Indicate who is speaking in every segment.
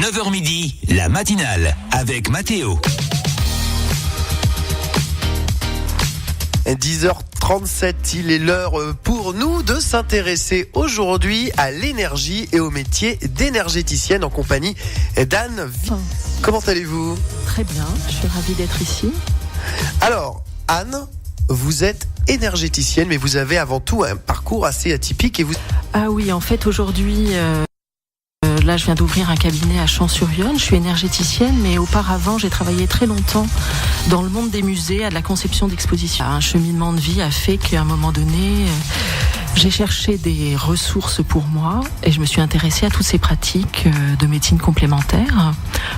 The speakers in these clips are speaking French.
Speaker 1: 9h midi, la matinale avec Mathéo.
Speaker 2: 10h37, il est l'heure pour nous de s'intéresser aujourd'hui à l'énergie et au métier d'énergéticienne en compagnie d'Anne. Comment allez-vous ?
Speaker 3: Très bien, je suis ravie d'être ici.
Speaker 2: Alors, Anne, vous êtes énergéticienne, mais vous avez avant tout un parcours assez atypique.
Speaker 3: Ah oui, en fait, aujourd'hui... Là, je viens d'ouvrir un cabinet à Champs-sur-Yonne. Je suis énergéticienne, mais auparavant, j'ai travaillé très longtemps dans le monde des musées, à de la conception d'expositions. Un cheminement de vie a fait qu'à un moment donné, j'ai cherché des ressources pour moi et je me suis intéressée à toutes ces pratiques de médecine complémentaire.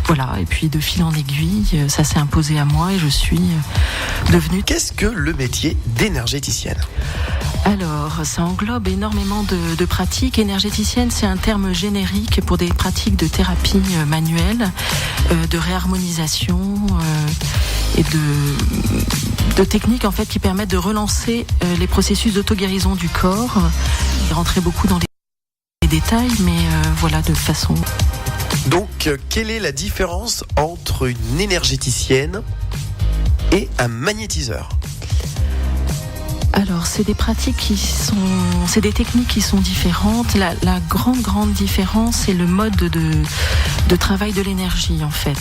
Speaker 3: Voilà, et puis de fil en aiguille, ça s'est imposé à moi et je suis devenue...
Speaker 2: Qu'est-ce que le métier d'énergéticienne ?
Speaker 3: Alors, ça englobe énormément de pratiques. Énergéticienne, c'est un terme générique pour des pratiques de thérapie manuelle, de réharmonisation et de techniques en fait qui permettent de relancer les processus d'auto-guérison du corps. Je vais rentrer beaucoup dans les détails, mais voilà, de façon...
Speaker 2: Donc, quelle est la différence entre une énergéticienne et un magnétiseur ?
Speaker 3: Alors, c'est des pratiques c'est des techniques qui sont différentes. La grande différence, c'est le mode de travail de l'énergie, en fait.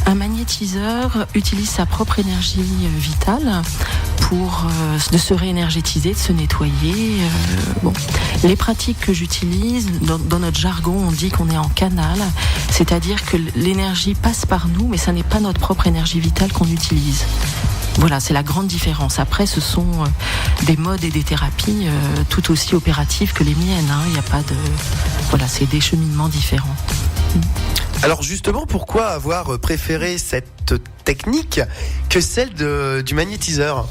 Speaker 3: Un magnétiseur utilise sa propre énergie vitale pour de se réénergétiser, de se nettoyer. Les pratiques que j'utilise, dans notre jargon, on dit qu'on est en canal, c'est-à-dire que l'énergie passe par nous, mais ça n'est pas notre propre énergie vitale qu'on utilise. Voilà, c'est la grande différence. Après, ce sont des modes et des thérapies tout aussi opératives que les miennes. Il n'y a pas de... Voilà, c'est des cheminements différents.
Speaker 2: Alors justement, pourquoi avoir préféré cette technique que celle du magnétiseur ?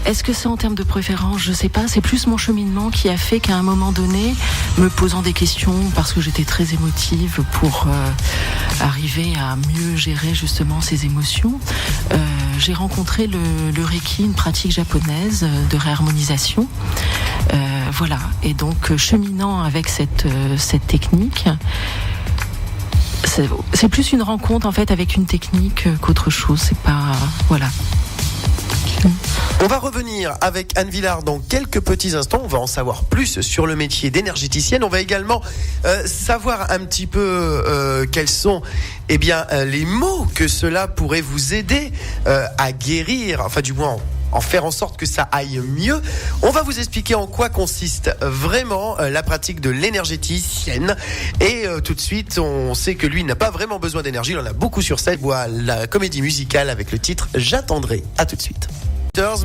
Speaker 3: Est-ce que c'est en termes de préférence ? Je sais pas. C'est plus mon cheminement qui a fait qu'à un moment donné, me posant des questions, parce que j'étais très émotive pour arriver à mieux gérer justement ces émotions, j'ai rencontré le Reiki, une pratique japonaise de réharmonisation. Voilà. Et donc, cheminant avec cette technique, c'est plus une rencontre en fait avec une technique qu'autre chose. C'est pas... Voilà.
Speaker 2: On va revenir avec Anne Villard dans quelques petits instants. On va en savoir plus sur le métier d'énergéticienne. On va également savoir un petit peu quels sont les mots que cela pourrait vous aider à guérir, enfin du moins en faire en sorte que ça aille mieux. On va vous expliquer en quoi consiste vraiment la pratique de l'énergéticienne. Et tout de suite, on sait que lui n'a pas vraiment besoin d'énergie. Il en a beaucoup sur scène. Il voit la comédie musicale avec le titre « J'attendrai ». À tout de suite.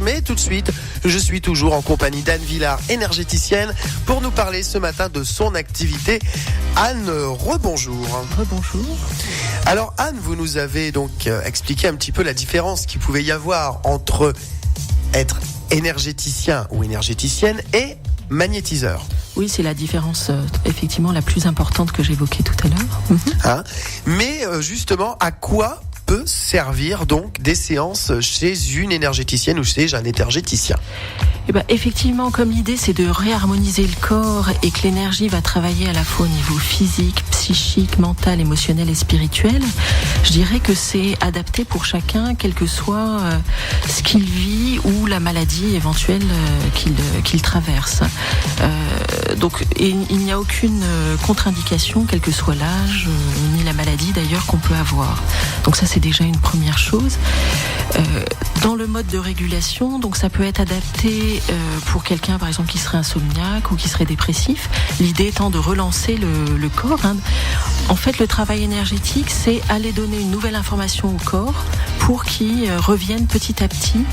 Speaker 2: Mais tout de suite, je suis toujours en compagnie d'Anne Villard, énergéticienne, pour nous parler ce matin de son activité. Anne, rebonjour.
Speaker 3: Rebonjour.
Speaker 2: Alors Anne, vous nous avez donc expliqué un petit peu la différence qu'il pouvait y avoir entre être énergéticien ou énergéticienne et magnétiseur.
Speaker 3: Oui, c'est la différence effectivement la plus importante que j'évoquais tout à l'heure.
Speaker 2: Mais justement, à quoi peut servir donc des séances chez une énergéticienne ou chez un énergéticien ?
Speaker 3: Effectivement, comme l'idée c'est de réharmoniser le corps et que l'énergie va travailler à la fois au niveau physique, psychique, mental, émotionnel et spirituel, je dirais que c'est adapté pour chacun, quel que soit ce qu'il vit ou la maladie éventuelle qu'il traverse. Donc, il n'y a aucune contre-indication, quel que soit l'âge, ni la maladie d'ailleurs qu'on peut avoir. Donc ça, c'est déjà une première chose. Dans le mode de régulation, donc ça peut être adapté pour quelqu'un, par exemple, qui serait insomniaque ou qui serait dépressif. L'idée étant de relancer le corps. En fait, le travail énergétique, c'est aller donner une nouvelle information au corps pour qu'il revienne petit à petit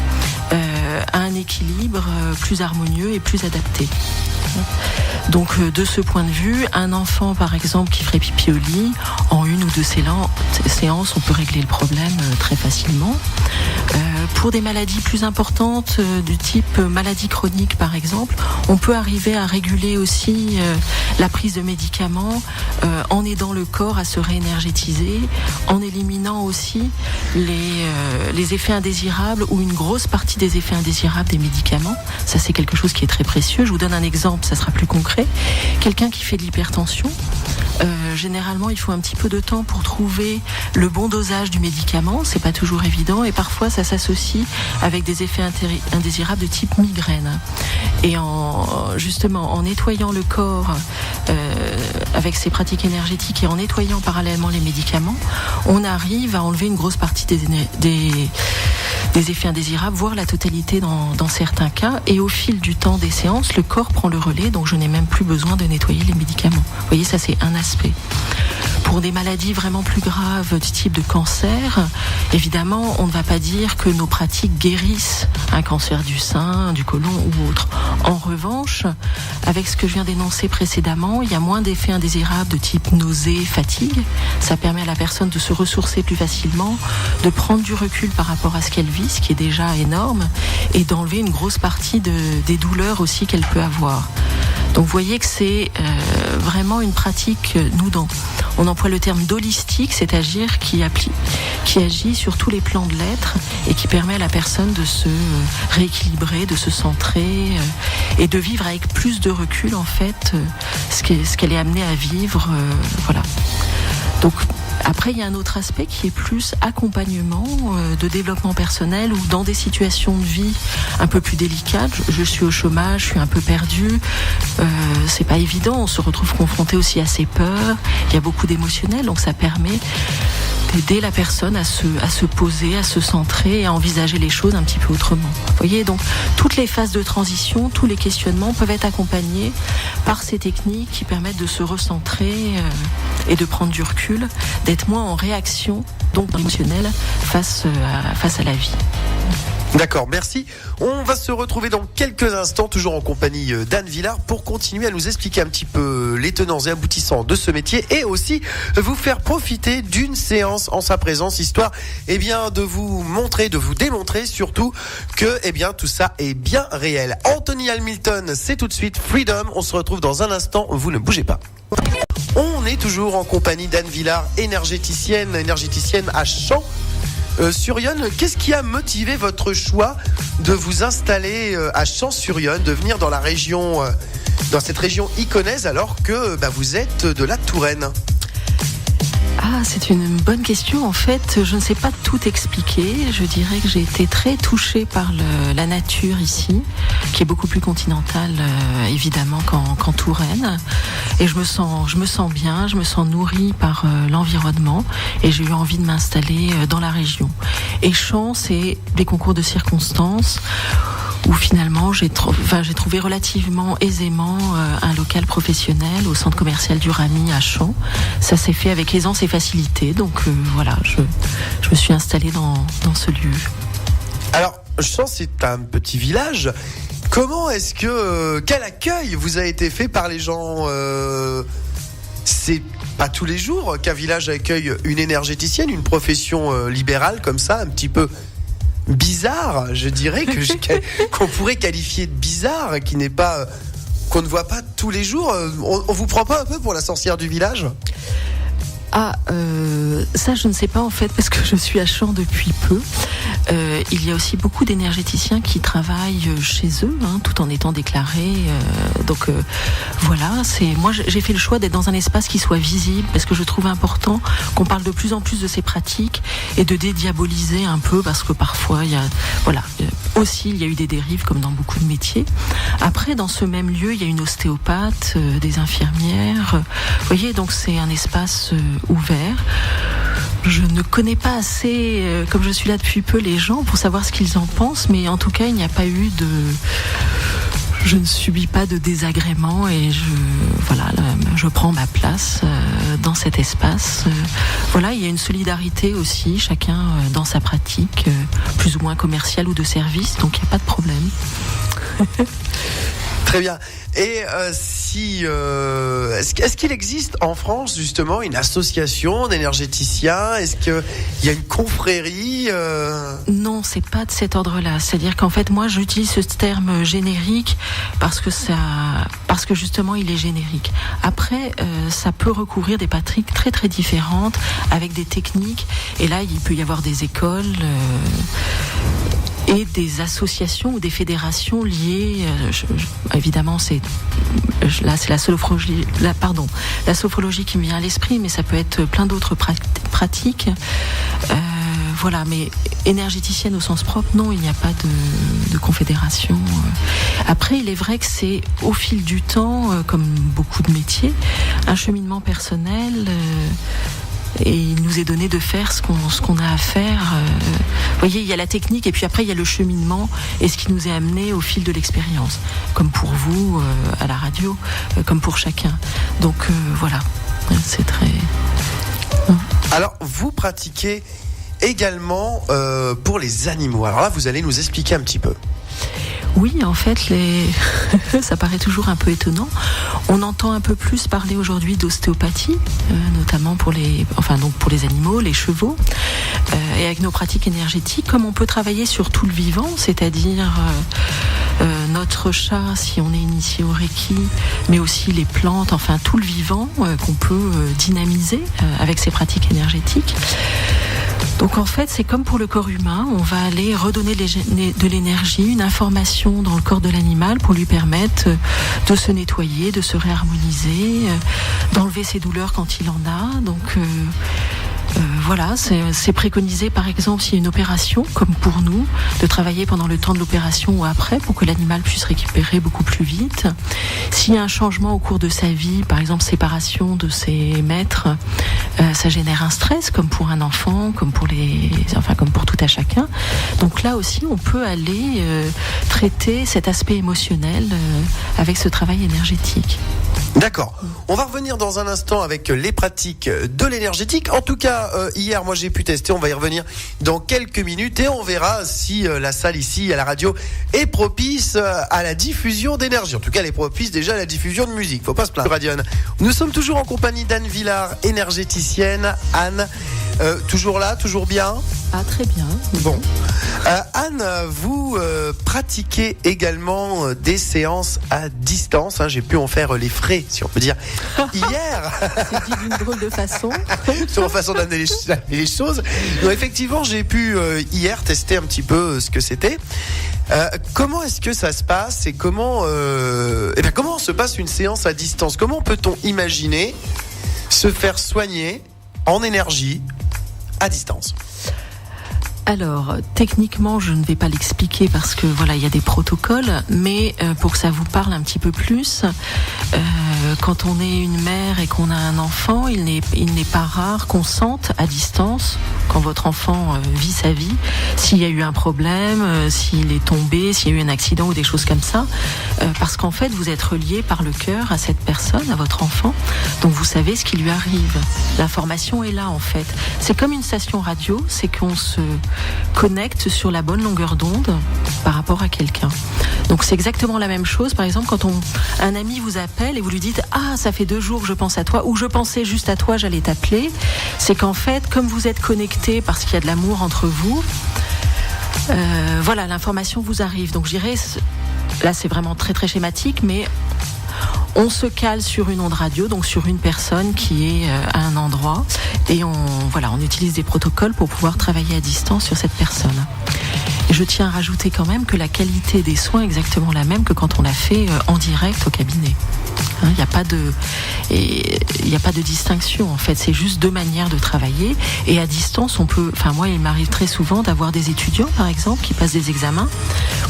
Speaker 3: à un équilibre plus harmonieux et plus adapté. Donc de ce point de vue, un enfant par exemple qui ferait pipi au lit, en une ou deux séances, on peut régler le problème très facilement. Pour des maladies plus importantes, du type maladie chronique par exemple, on peut arriver à réguler aussi la prise de médicaments en aidant le corps à se réénergétiser, en éliminant aussi les effets indésirables ou une grosse partie des effets indésirables des médicaments. Ça, c'est quelque chose qui est très précieux. Je vous donne un exemple, ça sera plus concret. Quelqu'un qui fait de l'hypertension, généralement, il faut un petit peu de temps pour trouver le bon dosage du médicament. C'est pas toujours évident et parfois ça s'associe avec des effets indésirables de type migraine. Et justement, en nettoyant le corps avec ces pratiques énergétiques et en nettoyant parallèlement les médicaments, on arrive à enlever une grosse partie des effets indésirables, voire la totalité dans certains cas. Et au fil du temps des séances, le corps prend le relais, donc je n'ai même plus besoin de nettoyer les médicaments. Vous voyez, ça c'est un aspect. Pour des maladies vraiment plus graves du type de cancer, évidemment, on ne va pas dire que nos pratiques guérissent un cancer du sein, du côlon ou autre. En revanche, avec ce que je viens d'énoncer précédemment, il y a moins d'effets indésirables de type nausée, fatigue. Ça permet à la personne de se ressourcer plus facilement, de prendre du recul par rapport à ce qu'elle vit, ce qui est déjà énorme, et d'enlever une grosse partie des douleurs aussi qu'elle peut avoir. Donc vous voyez que c'est vraiment une pratique, on emploie le terme d'holistique, c'est-à-dire qui agit sur tous les plans de l'être et qui permet à la personne de se rééquilibrer, de se centrer et de vivre avec plus de recul en fait ce qu'elle est amenée à vivre. Voilà. Donc après, il y a un autre aspect qui est plus accompagnement de développement personnel ou dans des situations de vie un peu plus délicates. Je suis au chômage, je suis un peu perdue. C'est pas évident. On se retrouve confronté aussi à ses peurs. Il y a beaucoup d'émotionnel, donc ça permet d'aider la personne à se poser, à se centrer et à envisager les choses un petit peu autrement. Vous voyez, donc toutes les phases de transition, tous les questionnements peuvent être accompagnés par ces techniques qui permettent de se recentrer et de prendre du recul, d'être moins en réaction, donc émotionnelle, face à la vie.
Speaker 2: D'accord, merci. On va se retrouver dans quelques instants, toujours en compagnie d'Anne Villard, pour continuer à nous expliquer un petit peu les tenants et aboutissants de ce métier et aussi vous faire profiter d'une séance en sa présence, histoire de vous montrer, de vous démontrer surtout que tout ça est bien réel. Anthony Hamilton, c'est tout de suite Freedom. On se retrouve dans un instant, vous ne bougez pas. On est toujours en compagnie d'Anne Villard, énergéticienne à Champs. Sur Yonne, qu'est-ce qui a motivé votre choix de vous installer à Champs-sur-Yonne, de venir dans la région, dans cette région iconaise, alors que vous êtes de la Touraine ?
Speaker 3: Ah, c'est une bonne question. En fait, je ne sais pas tout expliquer. Je dirais que j'ai été très touchée par la nature ici, qui est beaucoup plus continentale, évidemment, qu'en Touraine. Et je me sens bien, je me sens nourrie par l'environnement. Et j'ai eu envie de m'installer dans la région. Et Champs, c'est des concours de circonstances où finalement j'ai trouvé relativement aisément un local professionnel au centre commercial du Rami à Champs. Ça s'est fait avec aisance et facilité, donc voilà, je me suis installée dans ce lieu.
Speaker 2: Alors, Champs, c'est un petit village. Comment est-ce que quel accueil vous a été fait par les gens C'est pas tous les jours qu'un village accueille une énergéticienne, une profession libérale comme ça, un petit peu bizarre, je dirais, qu'on pourrait qualifier de bizarre, qu'on ne voit pas tous les jours. On vous prend pas un peu pour la sorcière du village ?
Speaker 3: Ça je ne sais pas en fait, parce que je suis à Champs depuis peu. Il y a aussi beaucoup d'énergéticiens qui travaillent chez eux, tout en étant déclarés. Voilà, moi j'ai fait le choix d'être dans un espace qui soit visible, parce que je trouve important qu'on parle de plus en plus de ces pratiques et de dédiaboliser un peu, parce que parfois il y a eu des dérives comme dans beaucoup de métiers. Après, dans ce même lieu, il y a une ostéopathe, des infirmières. Vous voyez, donc c'est un espace ouvert. Je ne connais pas assez, comme je suis là depuis peu, les gens pour savoir ce qu'ils en pensent, mais en tout cas, il n'y a pas eu je ne subis pas de désagrément et je prends ma place dans cet espace. Voilà, il y a une solidarité aussi, chacun dans sa pratique, plus ou moins commerciale ou de service, donc il n'y a pas de problème.
Speaker 2: Très bien. Et est-ce qu'il existe en France justement une association d'énergéticiens ? Est-ce qu'il y a une confrérie
Speaker 3: Non, c'est pas de cet ordre-là. C'est-à-dire qu'en fait, moi, j'utilise ce terme générique parce que justement, il est générique. Après, ça peut recouvrir des pratiques très très différentes avec des techniques. Et là, il peut y avoir des écoles. et des associations ou des fédérations liées. Évidemment, c'est la sophrologie, la sophrologie qui me vient à l'esprit, mais ça peut être plein d'autres pratiques. Voilà, mais énergéticienne au sens propre, non, il n'y a pas de confédération. Après, il est vrai que c'est au fil du temps, comme beaucoup de métiers, un cheminement personnel. Et il nous est donné de faire ce qu'on a à faire. Vous voyez, il y a la technique et puis après il y a le cheminement et ce qui nous est amené au fil de l'expérience. Comme pour vous, à la radio, comme pour chacun. Donc voilà, c'est très...
Speaker 2: Alors, vous pratiquez également pour les animaux. Alors là, vous allez nous expliquer un petit peu.
Speaker 3: Oui, en fait, ça paraît toujours un peu étonnant. On entend un peu plus parler aujourd'hui d'ostéopathie, notamment pour les animaux, les chevaux, et avec nos pratiques énergétiques, comme on peut travailler sur tout le vivant, c'est-à-dire notre chat, si on est initié au Reiki, mais aussi les plantes, enfin tout le vivant qu'on peut dynamiser avec ces pratiques énergétiques. Donc en fait, c'est comme pour le corps humain, on va aller redonner de l'énergie, une information dans le corps de l'animal pour lui permettre de se nettoyer, de se réharmoniser, d'enlever ses douleurs quand il en a. Donc voilà, c'est préconisé par exemple s'il y a une opération, comme pour nous, de travailler pendant le temps de l'opération ou après pour que l'animal puisse récupérer beaucoup plus vite. S'il y a un changement au cours de sa vie, par exemple séparation de ses maîtres, ça génère un stress comme pour un enfant, comme pour tout à chacun. Donc là aussi, on peut aller traiter cet aspect émotionnel avec ce travail énergétique.
Speaker 2: D'accord. On va revenir dans un instant avec les pratiques de l'énergétique. En tout cas, hier, moi, j'ai pu tester. On va y revenir dans quelques minutes et on verra si la salle ici à la radio est propice à la diffusion d'énergie. En tout cas, elle est propice déjà à la diffusion de musique. Faut pas se plaindre. Radion. Nous sommes toujours en compagnie d'Anne Villard, énergéticienne. Anne, toujours là, toujours bien ?
Speaker 3: Ah, très bien.
Speaker 2: Bon. Anne, vous pratiquez également des séances à distance. J'ai pu en faire les frais, si on peut dire, hier.
Speaker 3: C'est dit d'une drôle de façon.
Speaker 2: Sur la façon d'amener les choses. Donc, effectivement, j'ai pu hier tester un petit peu ce que c'était. Comment est-ce que ça se passe et comment se passe une séance à distance ? Comment peut-on imaginer se faire soigner en énergie à distance ?
Speaker 3: Alors, techniquement, je ne vais pas l'expliquer parce que voilà, il y a des protocoles, mais pour que ça vous parle un petit peu plus, quand on est une mère et qu'on a un enfant, il n'est pas rare qu'on sente à distance, quand votre enfant vit sa vie, s'il y a eu un problème, s'il est tombé, s'il y a eu un accident ou des choses comme ça, parce qu'en fait, vous êtes relié par le cœur à cette personne, à votre enfant, donc vous savez ce qui lui arrive. L'information est là, en fait. C'est comme une station radio, c'est qu'on se connecte sur la bonne longueur d'onde par rapport à quelqu'un. Donc c'est exactement la même chose. Par exemple, quand un ami vous appelle et vous lui dites « Ah, ça fait 2 jours que je pense à toi » ou « Je pensais juste à toi, j'allais t'appeler », c'est qu'en fait, comme vous êtes connectés parce qu'il y a de l'amour entre vous, voilà, l'information vous arrive. Donc je dirais, là c'est vraiment très très schématique, mais on se cale sur une onde radio, donc sur une personne qui est à un endroit, et on utilise des protocoles pour pouvoir travailler à distance sur cette personne. Et je tiens à rajouter quand même que la qualité des soins est exactement la même que quand on l'a fait en direct au cabinet. Il n'y a pas de distinction en fait, c'est juste 2 manières de travailler. Et à distance, moi il m'arrive très souvent d'avoir des étudiants par exemple qui passent des examens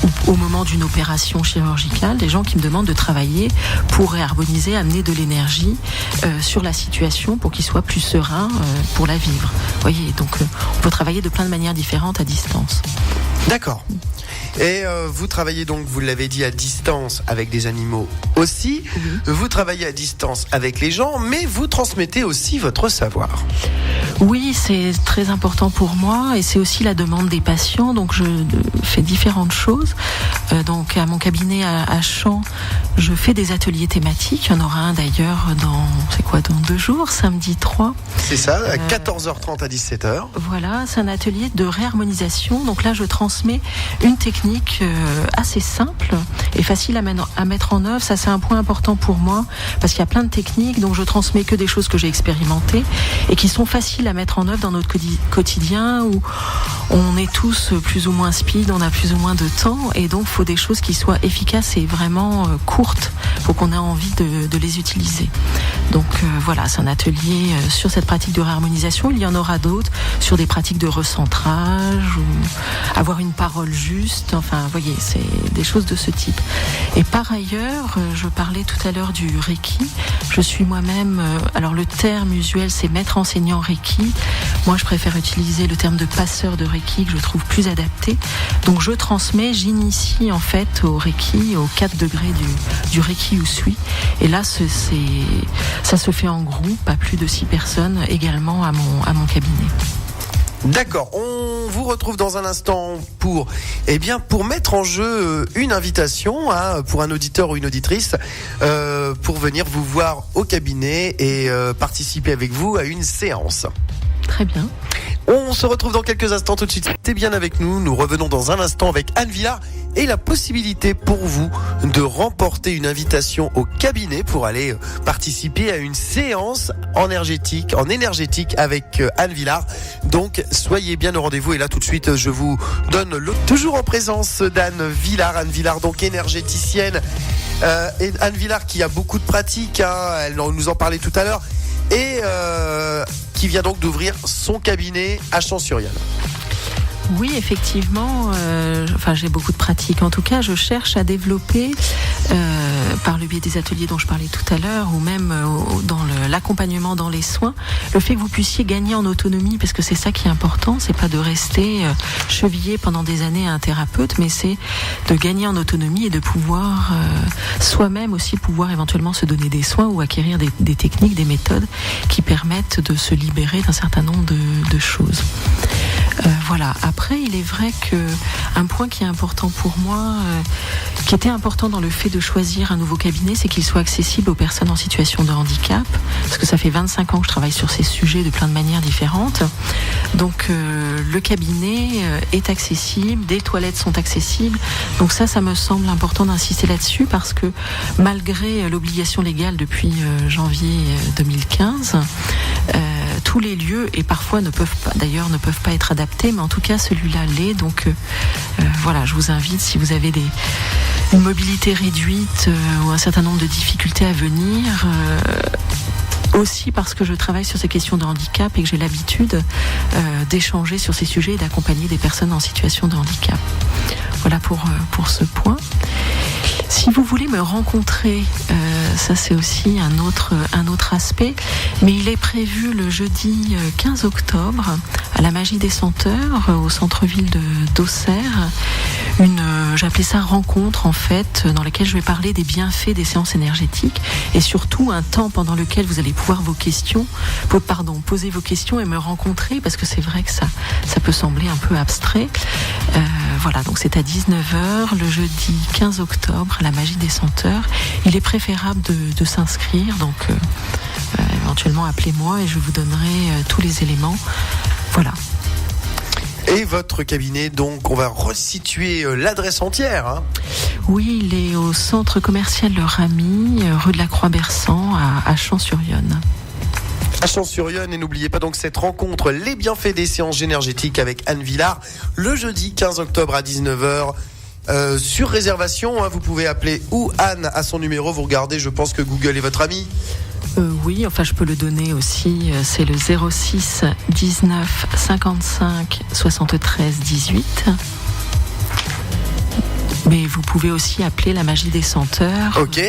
Speaker 3: ou au moment d'une opération chirurgicale, des gens qui me demandent de travailler pour réharmoniser, amener de l'énergie sur la situation pour qu'ils soient plus sereins pour la vivre. Vous voyez, donc on peut travailler de plein de manières différentes à distance.
Speaker 2: D'accord. Et vous travaillez donc, vous l'avez dit, à distance avec des animaux aussi.
Speaker 3: Oui.
Speaker 2: Vous travaillez à distance avec les gens, mais vous transmettez aussi votre savoir.
Speaker 3: Oui, c'est très important pour moi et c'est aussi la demande des patients. Donc je fais différentes choses. Donc à mon cabinet à Champs, je fais des ateliers thématiques. Il y en aura un d'ailleurs dans 2 jours, samedi 3.
Speaker 2: C'est ça, à 14h30 à 17h.
Speaker 3: Voilà, c'est un atelier de réharmonisation. Donc là, je transmets une technique assez simple et facile à mettre en œuvre. Ça, c'est un point important pour moi parce qu'il y a plein de techniques, donc je transmets que des choses que j'ai expérimentées et qui sont faciles à mettre en œuvre dans notre quotidien où on est tous plus ou moins speed, on a plus ou moins de temps et donc il faut des choses qui soient efficaces et vraiment courtes pour qu'on ait envie de les utiliser. Donc voilà, c'est un atelier sur cette pratique de réharmonisation. Il y en aura d'autres sur des pratiques de recentrage ou avoir une parole juste. Enfin, vous voyez, c'est des choses de ce type. Et par ailleurs, je parlais tout à l'heure du Reiki. Je suis moi-même, alors le terme usuel c'est maître enseignant Reiki. Moi je préfère utiliser le terme de passeur de Reiki que je trouve plus adapté. Donc je transmets, j'initie en fait au Reiki, aux 4 degrés du Reiki Usui. Et là ça se fait en groupe, à plus de 6 personnes également à mon cabinet.
Speaker 2: D'accord, on vous retrouve dans un instant pour mettre en jeu une invitation pour un auditeur ou une auditrice pour venir vous voir au cabinet et participer avec vous à une séance.
Speaker 3: Très bien.
Speaker 2: On se retrouve dans quelques instants tout de suite. Restez bien avec nous. Nous revenons dans un instant avec Anne Villard et la possibilité pour vous de remporter une invitation au cabinet pour aller participer à une séance énergétique avec Anne Villard. Donc soyez bien au rendez-vous et là tout de suite je vous donne toujours en présence d'Anne Villard. Anne Villard donc énergéticienne et Anne Villard qui a beaucoup de pratiques, elle nous en parlait tout à l'heure et qui vient donc d'ouvrir son cabinet à Champs-sur-Yonne.
Speaker 3: Oui, effectivement, j'ai beaucoup de pratiques. En tout cas, je cherche à développer, par le biais des ateliers dont je parlais tout à l'heure, ou même dans l'accompagnement dans les soins, le fait que vous puissiez gagner en autonomie, parce que c'est ça qui est important, c'est pas de rester chevillé pendant des années à un thérapeute, mais c'est de gagner en autonomie et de pouvoir soi-même aussi pouvoir éventuellement se donner des soins ou acquérir des techniques, des méthodes qui permettent de se libérer d'un certain nombre de choses. Voilà. Après, il est vrai que un point qui est important pour moi, qui était important dans le fait de choisir un nouveau cabinet, c'est qu'il soit accessible aux personnes en situation de handicap, parce que ça fait 25 ans que je travaille sur ces sujets de plein de manières différentes. Donc le cabinet est accessible, des toilettes sont accessibles. Donc ça me semble important d'insister là-dessus parce que malgré l'obligation légale depuis janvier 2015, tous les lieux et parfois ne peuvent pas être adaptés, mais en tout cas celui-là l'est. Donc voilà, je vous invite, si vous avez une mobilité réduite ou un certain nombre de difficultés à venir, aussi parce que je travaille sur ces questions de handicap et que j'ai l'habitude d'échanger sur ces sujets et d'accompagner des personnes en situation de handicap. Voilà pour ce point. Si vous voulez me rencontrer, ça c'est aussi un autre aspect, mais il est prévu le jeudi 15 octobre à la Magie des Senteurs au centre-ville d'Auxerre, j'appelais ça rencontre en fait, dans laquelle je vais parler des bienfaits des séances énergétiques et surtout un temps pendant lequel vous allez pouvoir poser vos questions et me rencontrer, parce que c'est vrai que ça peut sembler un peu abstrait. Voilà, donc c'est à 19h le jeudi 15 octobre à la Magie des Senteurs. Il est préférable de s'inscrire, donc éventuellement appelez-moi et je vous donnerai tous les éléments. Voilà.
Speaker 2: Et votre cabinet, donc, on va resituer l'adresse entière.
Speaker 3: Oui, il est au centre commercial Le Rami, rue de la Croix-Bersan, à Champs-sur-Yonne.
Speaker 2: À Champs-sur-Yonne, et n'oubliez pas donc cette rencontre, les bienfaits des séances énergétiques avec Anne Villard, le jeudi 15 octobre à 19h. Sur réservation, vous pouvez appeler ou Anne à son numéro. Vous regardez, je pense que Google est votre ami.
Speaker 3: Oui, enfin je peux le donner aussi, c'est le 06 19 55 73 18. Mais vous pouvez aussi appeler la Magie des Senteurs.
Speaker 2: Ok,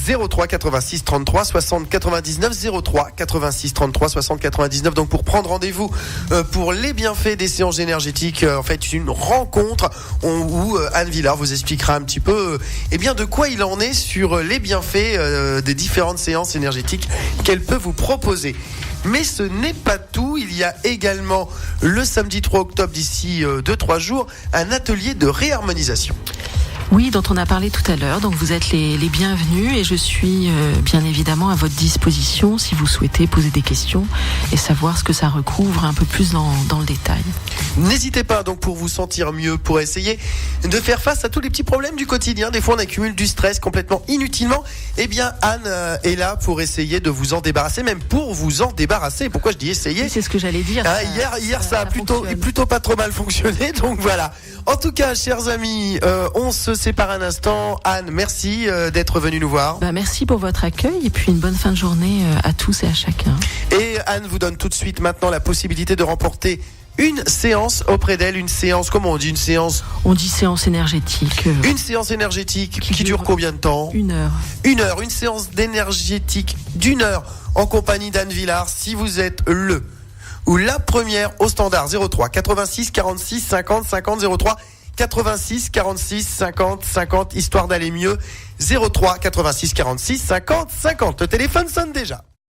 Speaker 2: 03 86 33 60 99, 03 86 33 60 99. Donc pour prendre rendez-vous pour les bienfaits des séances énergétiques, en fait une rencontre où Anne Villard vous expliquera un petit peu de quoi il en est sur les bienfaits des différentes séances énergétiques qu'elle peut vous proposer. Mais ce n'est pas tout, il y a également le samedi 3 octobre, d'ici 2-3 jours, un atelier de réharmonisation.
Speaker 3: Oui, dont on a parlé tout à l'heure. Donc vous êtes les bienvenus et je suis bien évidemment à votre disposition si vous souhaitez poser des questions et savoir ce que ça recouvre un peu plus dans le détail.
Speaker 2: N'hésitez pas donc pour vous sentir mieux, pour essayer de faire face à tous les petits problèmes du quotidien. Des fois on accumule du stress complètement inutilement. Eh bien Anne est là pour essayer de vous en débarrasser, même pour vous en débarrasser. Pourquoi je dis essayer ?
Speaker 3: Oui, c'est ce que j'allais dire.
Speaker 2: Hier ça a plutôt pas trop mal fonctionné, donc voilà. En tout cas, chers amis, on se sépare un instant. Anne, merci d'être venue nous voir.
Speaker 3: Merci pour votre accueil et puis une bonne fin de journée à tous et à chacun.
Speaker 2: Et Anne vous donne tout de suite maintenant la possibilité de remporter une séance auprès d'elle, une séance, comment on dit, une séance ?
Speaker 3: On dit séance énergétique.
Speaker 2: Une séance énergétique qui dure combien de temps ?
Speaker 3: 1 heure.
Speaker 2: 1 heure, une séance d'énergétique d'1 heure en compagnie d'Anne Villard. Si vous êtes le ou la première au standard 03 86 46 50 50 03 86 46 50 50, histoire d'aller mieux. 03 86 46 50 50. Le téléphone sonne déjà.